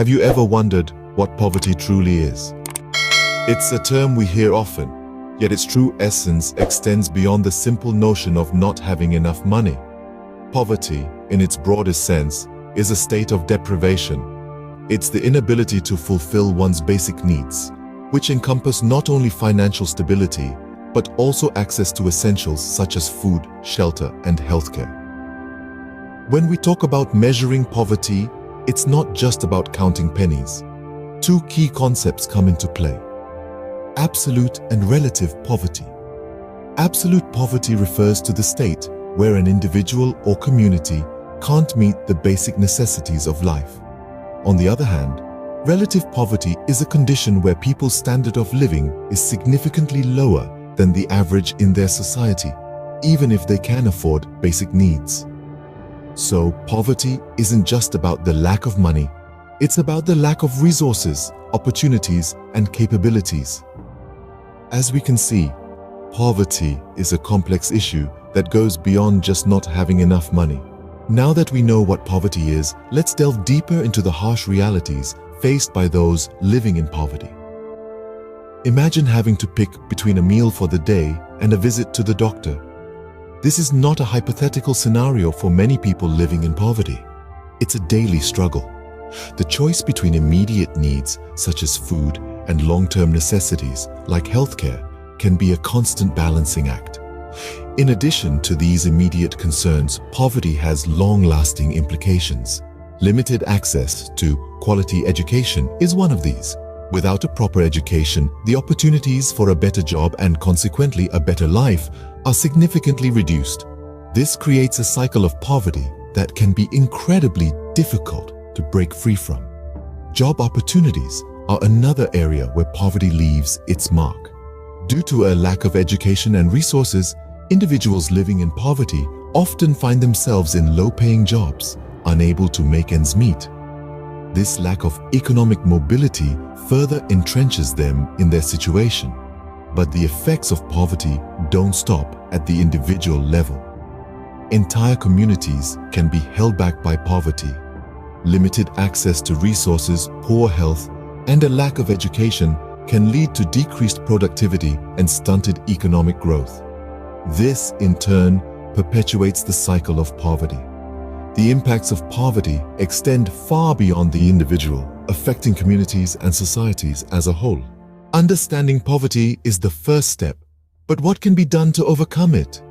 Have you ever wondered what poverty truly is? It's a term we hear often, yet its true essence extends beyond the simple notion of not having enough money. Poverty, in its broadest sense, is a state of deprivation. It's the inability to fulfill one's basic needs, which encompass not only financial stability, but also access to essentials such as food, shelter, and healthcare. When we talk about measuring poverty, it's not just about counting pennies. Two key concepts come into play: absolute and relative poverty. Absolute poverty refers to the state where an individual or community can't meet the basic necessities of life. On the other hand, relative poverty is a condition where people's standard of living is significantly lower than the average in their society, even if they can afford basic needs. So, poverty isn't just about the lack of money, it's about the lack of resources, opportunities, and capabilities. As we can see, poverty is a complex issue that goes beyond just not having enough money. Now that we know what poverty is, let's delve deeper into the harsh realities faced by those living in poverty. Imagine having to pick between a meal for the day and a visit to the doctor. This is not a hypothetical scenario for many people living in poverty. It's a daily struggle. The choice between immediate needs, such as food, and long-term necessities, like healthcare, can be a constant balancing act. In addition to these immediate concerns, poverty has long-lasting implications. Limited access to quality education is one of these. Without a proper education, the opportunities for a better job and consequently a better life are significantly reduced. This creates a cycle of poverty that can be incredibly difficult to break free from. Job opportunities are another area where poverty leaves its mark. Due to a lack of education and resources, individuals living in poverty often find themselves in low-paying jobs, unable to make ends meet. This lack of economic mobility further entrenches them in their situation. But the effects of poverty don't stop at the individual level. Entire communities can be held back by poverty. Limited access to resources, poor health, and a lack of education can lead to decreased productivity and stunted economic growth. This, in turn, perpetuates the cycle of poverty. The impacts of poverty extend far beyond the individual, affecting communities and societies as a whole. Understanding poverty is the first step, but what can be done to overcome it?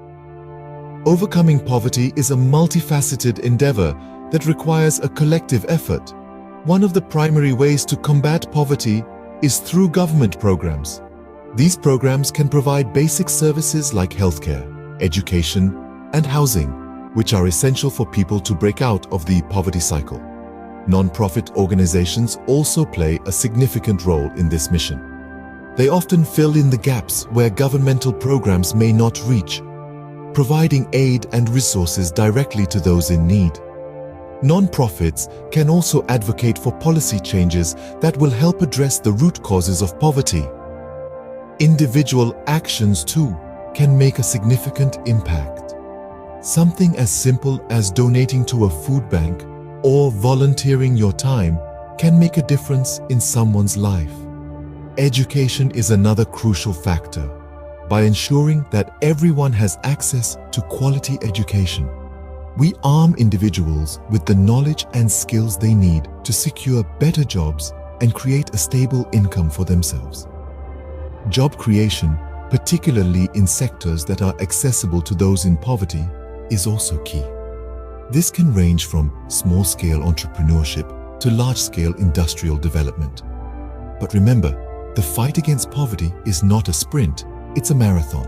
Overcoming poverty is a multifaceted endeavor that requires a collective effort. One of the primary ways to combat poverty is through government programs. These programs can provide basic services like healthcare, education, and housing, which are essential for people to break out of the poverty cycle. Non-profit organizations also play a significant role in this mission. They often fill in the gaps where governmental programs may not reach, providing aid and resources directly to those in need. Non-profits can also advocate for policy changes that will help address the root causes of poverty. Individual actions, too, can make a significant impact. Something as simple as donating to a food bank or volunteering your time can make a difference in someone's life. Education is another crucial factor. By ensuring that everyone has access to quality education, we arm individuals with the knowledge and skills they need to secure better jobs and create a stable income for themselves. Job creation, particularly in sectors that are accessible to those in poverty, is also key. This can range from small-scale entrepreneurship to large-scale industrial development. But remember, the fight against poverty is not a sprint, it's a marathon.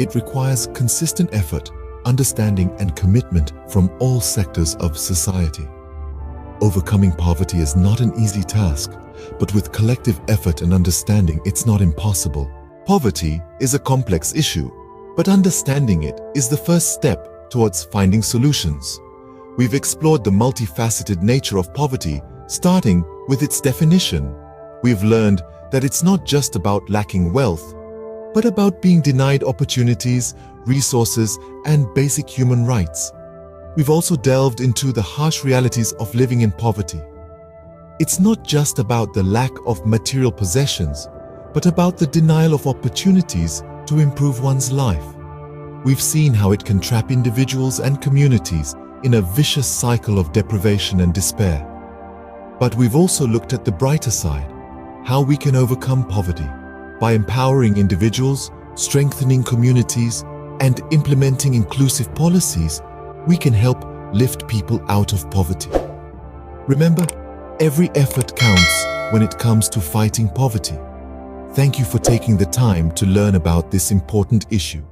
It requires consistent effort, understanding, and commitment from all sectors of society. Overcoming poverty is not an easy task, but with collective effort and understanding, it's not impossible. Poverty is a complex issue, but understanding it is the first step towards finding solutions. We've explored the multifaceted nature of poverty, starting with its definition. We've learned that it's not just about lacking wealth, but about being denied opportunities, resources, and basic human rights. We've also delved into the harsh realities of living in poverty. It's not just about the lack of material possessions, but about the denial of opportunities to improve one's life. We've seen how it can trap individuals and communities in a vicious cycle of deprivation and despair. But we've also looked at the brighter side, how we can overcome poverty. By empowering individuals, strengthening communities, and implementing inclusive policies, we can help lift people out of poverty. Remember, every effort counts when it comes to fighting poverty. Thank you for taking the time to learn about this important issue.